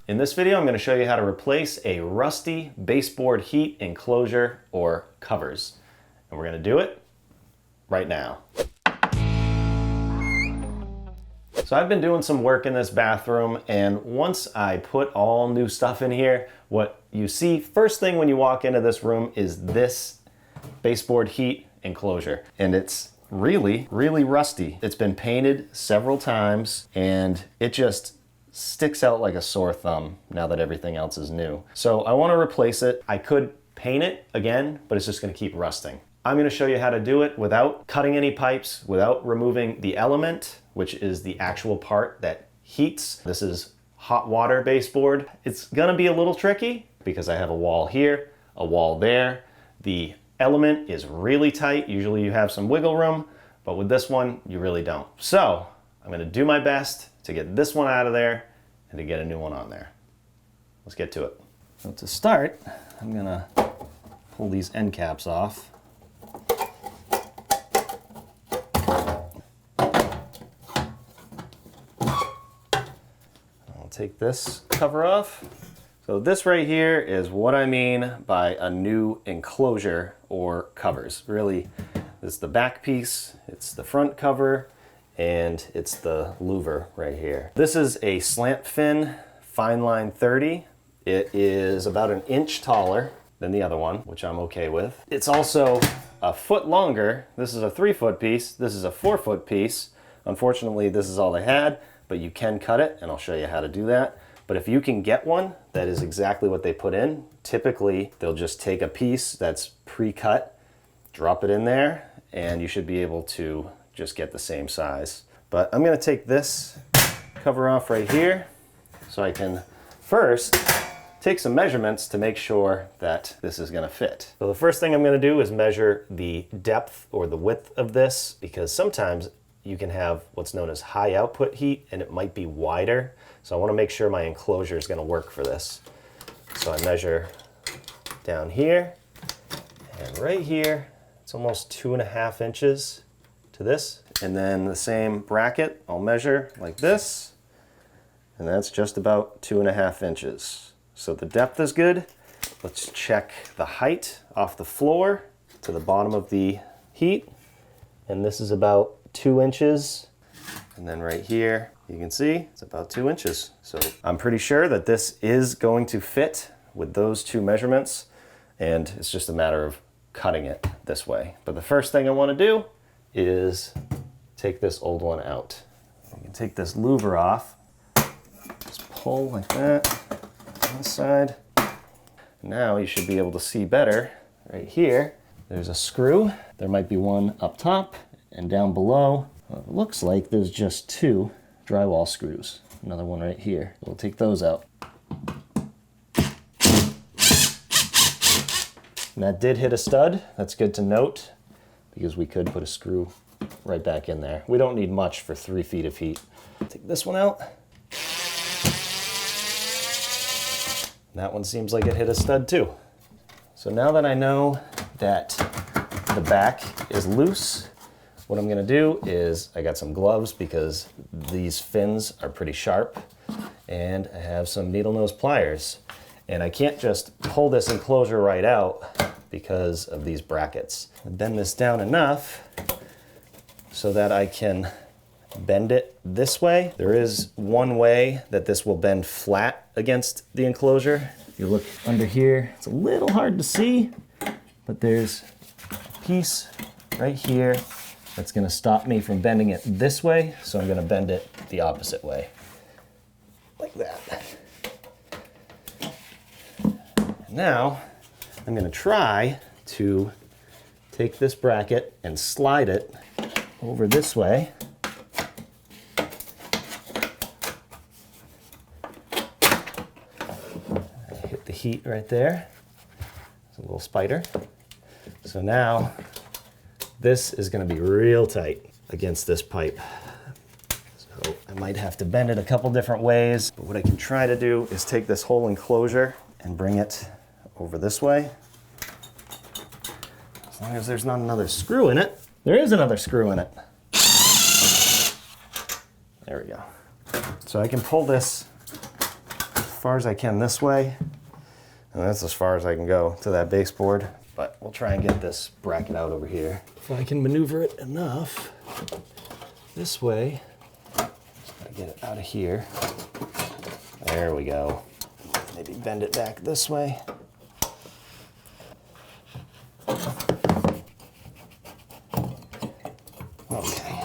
In this video, I'm going to show you how to replace a rusty baseboard heat enclosure or covers. And we're going to do it right now. So I've been doing some work in this bathroom, and once I put all new stuff in here, what you see first thing when you walk into this room is this baseboard heat enclosure. And it's really rusty. It's been painted several times and it just sticks out like a sore thumb now that everything else is new. So I want to replace it. I could paint it again, but it's just going to keep rusting. I'm going to show you how to do it without cutting any pipes, without removing the element, which is the actual part that heats. This is hot water baseboard. It's going to be a little tricky because I have a wall here, a wall there. The element is really tight. Usually you have some wiggle room, but with this one, you really don't. So I'm going to do my best to get this one out of there and to get a new one on there. Let's get to it. So to start, I'm going to pull these end caps off. I'll take this cover off. So this right here is what I mean by a new enclosure or covers. Really, this is the back piece, it's the front cover, and it's the louver right here. This is a slant fin fine line 30. It is about an inch taller than the other one, which I'm okay with. It's also a foot longer. This is a 3-foot piece. This is a 4-foot piece. Unfortunately, this is all they had, but you can cut it, and I'll show you how to do that. But if you can get one that is exactly what they put in, typically they'll just take a piece that's pre-cut, drop it in there, and you should be able to just get the same size. But I'm gonna take this cover off right here so I can first take some measurements to make sure that this is gonna fit. So the first thing I'm gonna do is measure the depth or the width of this, because sometimes you can have what's known as high output heat and it might be wider. So I want to make sure my enclosure is going to work for this. So I measure down here and right here. It's almost 2.5 inches to this. And then the same bracket, I'll measure like this. And that's just about 2.5 inches. So the depth is good. Let's check the height off the floor to the bottom of the heat. And this is about 2 inches. And then right here, you can see it's about 2 inches. So I'm pretty sure that this is going to fit with those two measurements, and it's just a matter of cutting it this way. But the first thing I want to do is take this old one out. You can take this louver off, just pull like that on this side. Now you should be able to see better right here. There's a screw. There might be one up top and down below. Well, it looks like there's just 2 drywall screws. Another one right here. We'll take those out. And that did hit a stud. That's good to note because we could put a screw right back in there. We don't need much for 3 feet of heat. Take this one out. That one seems like it hit a stud too. So now that I know that the back is loose, what I'm gonna do is, I got some gloves because these fins are pretty sharp, and I have some needle nose pliers. And I can't just pull this enclosure right out because of these brackets. I bend this down enough so that I can bend it this way. There is one way that this will bend flat against the enclosure. If you look under here, it's a little hard to see, but there's a piece right here that's gonna stop me from bending it this way, so I'm gonna bend it the opposite way, like that. Now, I'm gonna try to take this bracket and slide it over this way. I hit the heat right there. There's a little spider. So now, this is going to be real tight against this pipe. So I might have to bend it a couple different ways, but what I can try to do is take this whole enclosure and bring it over this way. As long as there's not another screw in it. There is another screw in it. There we go. So I can pull this far as I can this way. And that's as far as I can go to that baseboard. But we'll try and get this bracket out over here. If I can maneuver it enough this way, just gotta get it out of here. There we go. Maybe bend it back this way. Okay.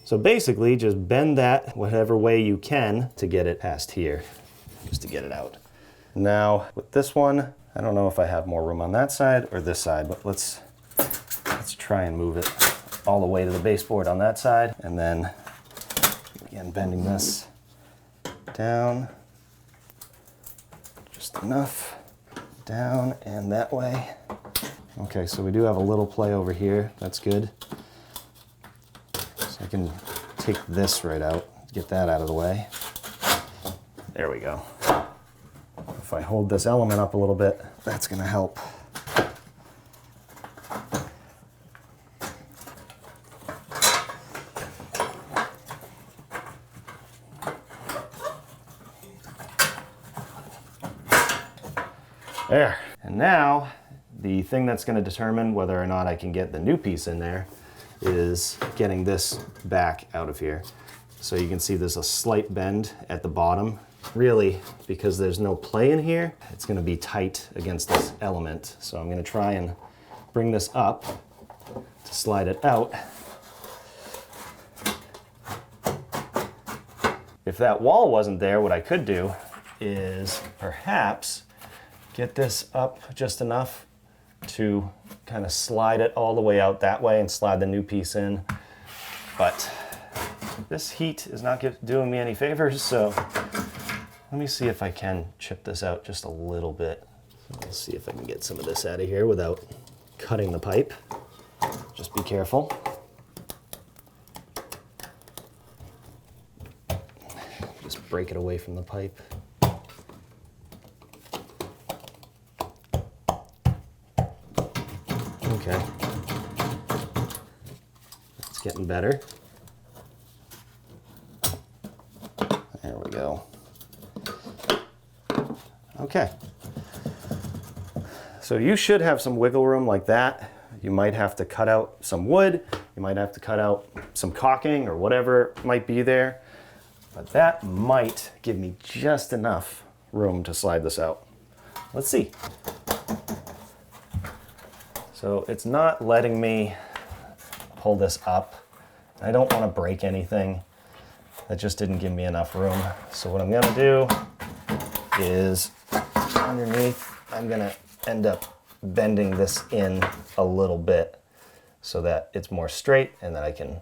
So basically just bend that whatever way you can to get it past here, just to get it out. Now with this one, I don't know if I have more room on that side or this side, but let's try and move it all the way to the baseboard on that side, and then again bending this down just enough, down and that way. Okay, so we do have a little play over here. That's good. So I can take this right out, get that out of the way. There we go. If I hold this element up a little bit, that's going to help. There. And now, the thing that's going to determine whether or not I can get the new piece in there is getting this back out of here. So you can see there's a slight bend at the bottom. Really, because there's no play in here, it's going to be tight against this element. So I'm going to try and bring this up to slide it out. If that wall wasn't there, what I could do is perhaps get this up just enough to kind of slide it all the way out that way and slide the new piece in. But this heat is not doing me any favors, so let me see if I can chip this out just a little bit. Let's see if I can get some of this out of here without cutting the pipe. Just be careful. Just break it away from the pipe. Okay. It's getting better. There we go. Okay. So you should have some wiggle room like that. You might have to cut out some wood. You might have to cut out some caulking or whatever might be there. But that might give me just enough room to slide this out. Let's see. So it's not letting me pull this up. I don't want to break anything. That just didn't give me enough room. So what I'm gonna do is underneath, I'm gonna end up bending this in a little bit so that it's more straight and that I can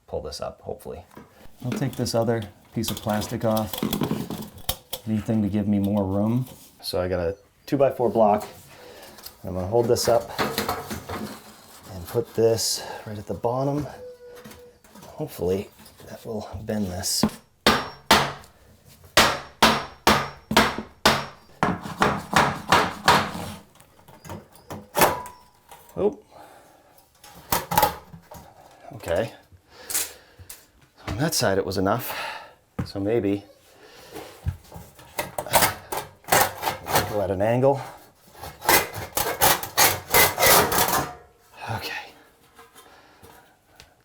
pull this up, hopefully. I'll take this other piece of plastic off, anything to give me more room. So I got a 2x4 block. I'm gonna hold this up and put this right at the bottom. Hopefully that will bend this. Oh, okay. On that side it was enough, so maybe go at an angle. Okay.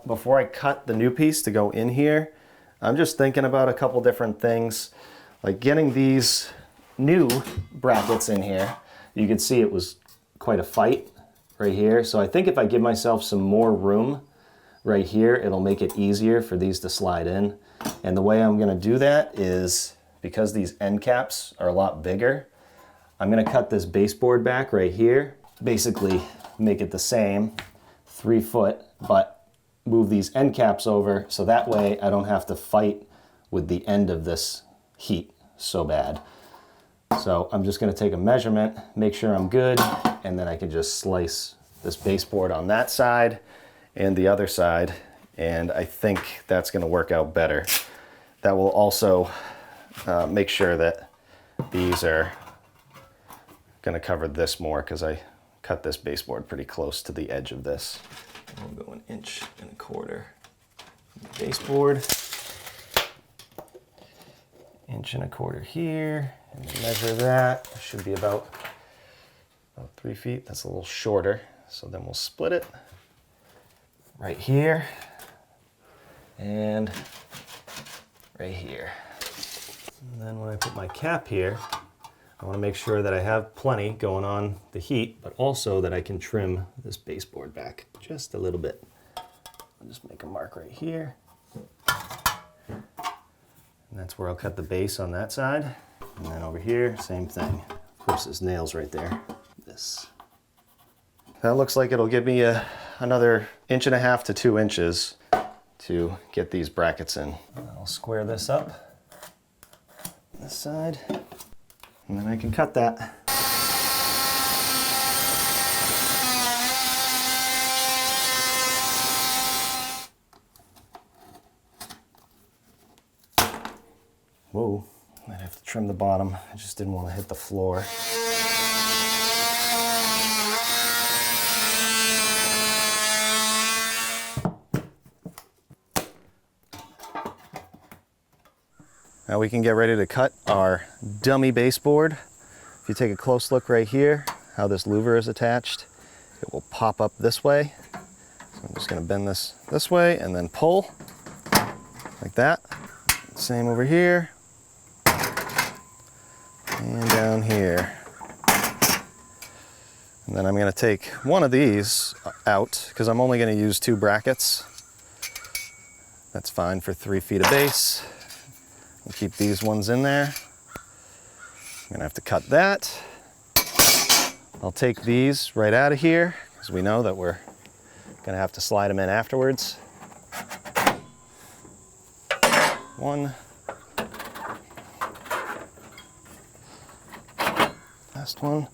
Before I cut the new piece to go in here, I'm just thinking about a couple different things, like getting these new brackets in here. You can see it was quite a fight right here. So I think if I give myself some more room right here, it'll make it easier for these to slide in. And the way I'm gonna do that is, because these end caps are a lot bigger, I'm gonna cut this baseboard back right here, basically make it the same, 3 foot, but move these end caps over so that way I don't have to fight with the end of this heat so bad. So I'm just gonna take a measurement, make sure I'm good, and then I can just slice this baseboard on that side and the other side, and I think that's gonna work out better. That will also make sure that these are gonna cover this more, because I cut this baseboard pretty close to the edge of this. We'll go 1.25 inches baseboard. 1.25 inches here, and measure that. It should be about 3 feet. That's a little shorter. So then we'll split it right here and right here. And then when I put my cap here, I want to make sure that I have plenty going on the heat, but also that I can trim this baseboard back just a little bit. I'll just make a mark right here. And that's where I'll cut the base on that side. And then over here, same thing. Of course, there's nails right there. This. That looks like it'll give me another 1.5 to 2 inches to get these brackets in. I'll square this up, this side, and then I can cut that. Whoa, I'd have to trim the bottom. I just didn't want to hit the floor. Now we can get ready to cut our dummy baseboard. If you take a close look right here, how this louver is attached, it will pop up this way. So I'm just gonna bend this way and then pull, like that. Same over here, and down here. And then I'm gonna take one of these out, because I'm only gonna use 2 brackets. That's fine for 3 feet of base. We'll keep these ones in there. I'm gonna have to cut that. I'll take these right out of here, because we know that we're gonna have to slide them in afterwards. One. Last one.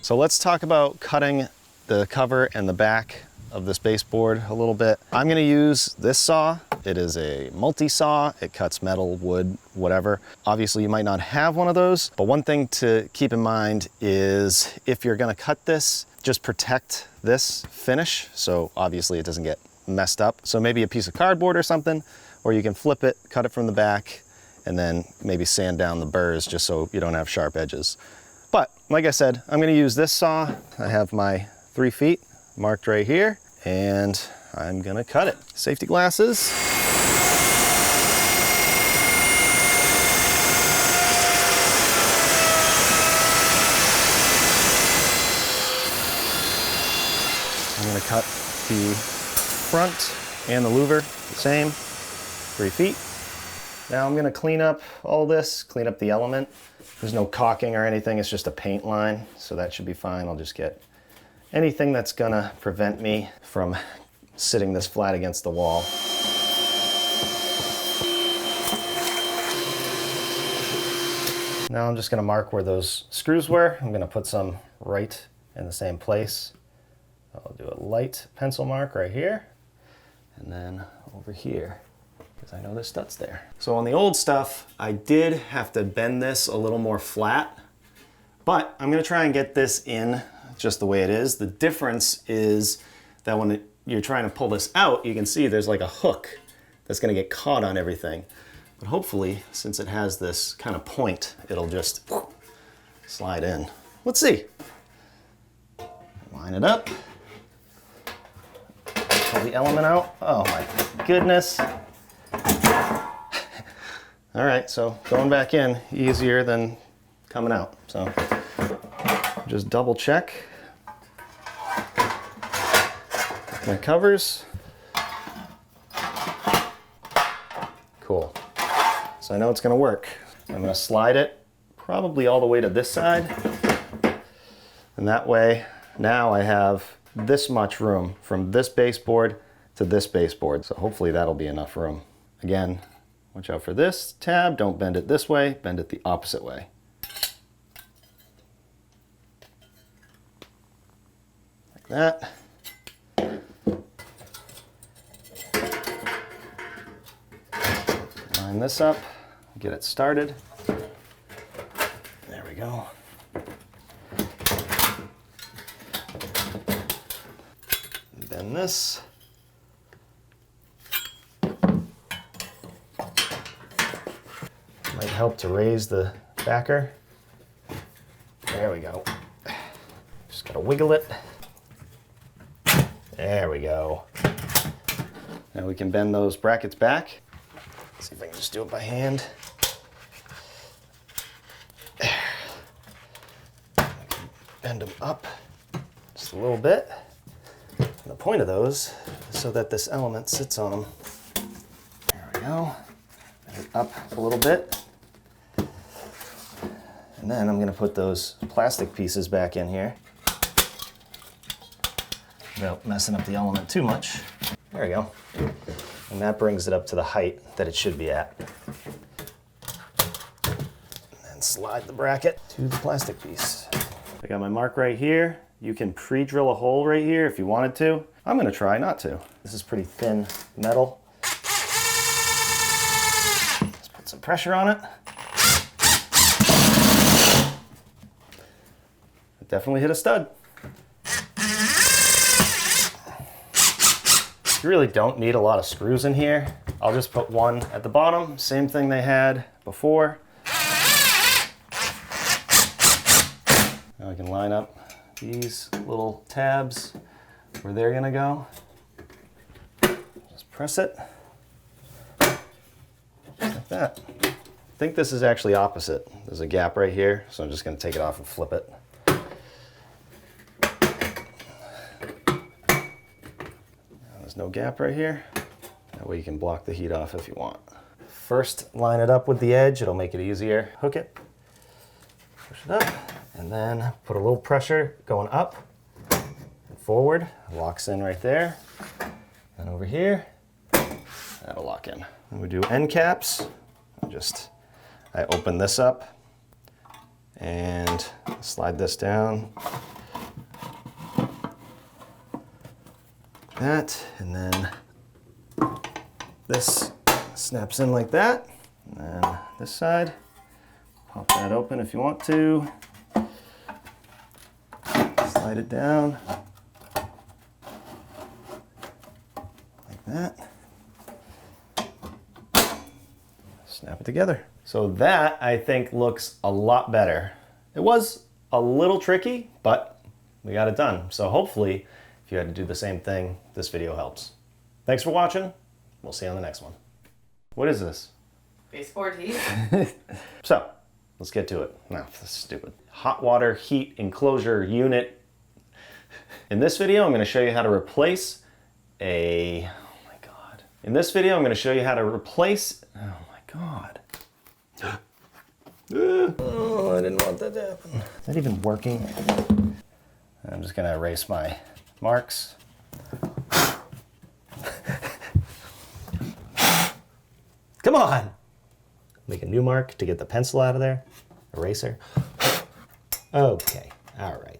So let's talk about cutting the cover and the back of this baseboard a little bit. I'm gonna use this saw. It is a multi-saw. It cuts metal, wood, whatever. Obviously you might not have one of those, but one thing to keep in mind is if you're gonna cut this, just protect this finish. So obviously it doesn't get messed up. So maybe a piece of cardboard or something, or you can flip it, cut it from the back, and then maybe sand down the burrs just so you don't have sharp edges. But like I said, I'm gonna use this saw. I have my 3 feet marked right here, and I'm gonna cut it. Safety glasses. I'm gonna cut the front and the louver the same, 3 feet. Now I'm gonna clean up all this, clean up the element. There's no caulking or anything, it's just a paint line, so that should be fine. I'll just get anything that's gonna prevent me from sitting this flat against the wall. Now I'm just gonna mark where those screws were. I'm gonna put some right in the same place. I'll do a light pencil mark right here, and then over here, because I know there's studs there. So on the old stuff, I did have to bend this a little more flat, but I'm gonna try and get this in just the way it is. The difference is that when you're trying to pull this out, you can see there's like a hook that's gonna get caught on everything. But hopefully, since it has this kind of point, it'll just slide in. Let's see. Line it up. Pull the element out. Oh my goodness. All right, so going back in, easier than coming out. So just double check my covers. Cool. So I know it's gonna work. I'm gonna slide it probably all the way to this side. And that way, now I have this much room from this baseboard to this baseboard. So hopefully that'll be enough room. Again, watch out for this tab. Don't bend it this way, bend it the opposite way. Like that. Line this up, get it started. There we go. Bend this. help to raise the backer. There we go. Just gotta wiggle it. There we go. Now we can bend those brackets back. Let's see if I can just do it by hand. There. I can bend them up just a little bit. And the point of those is so that this element sits on them. There we go. Bend it up a little bit. And then I'm going to put those plastic pieces back in here without messing up the element too much. There we go. And that brings it up to the height that it should be at. And then slide the bracket to the plastic piece. I got my mark right here. You can pre-drill a hole right here if you wanted to. I'm going to try not to. This is pretty thin metal. Let's put some pressure on it. It definitely hit a stud. You really don't need a lot of screws in here. I'll just put one at the bottom, same thing they had before. Now I can line up these little tabs where they're gonna go. Just press it, like that. I think this is actually opposite. There's a gap right here, so I'm just gonna take it off and flip it. There's no gap right here. That way you can block the heat off if you want. First, line it up with the edge. It'll make it easier. Hook it, push it up, and then put a little pressure going up and forward. It locks in right there. And over here, that'll lock in. And we do end caps. I open this up and slide this down. That, and then this snaps in like that, and then this side, pop that open if you want to, slide it down like that, snap it together. So that, I think, looks a lot better. It was a little tricky, but we got it done. So hopefully, if you had to do the same thing, this video helps. Thanks for watching. We'll see you on the next one. What is this? Baseboard heat. So, let's get to it. No, that's stupid. Hot water heat enclosure unit. In this video, I'm going to show you how to replace a... Oh my God. In this video, I'm going to show you how to replace... Oh my God. Oh, I didn't want that to happen. Is that even working? I'm just going to erase my marks. Come on! Make a new mark to get the pencil out of there. Eraser. Okay, all right.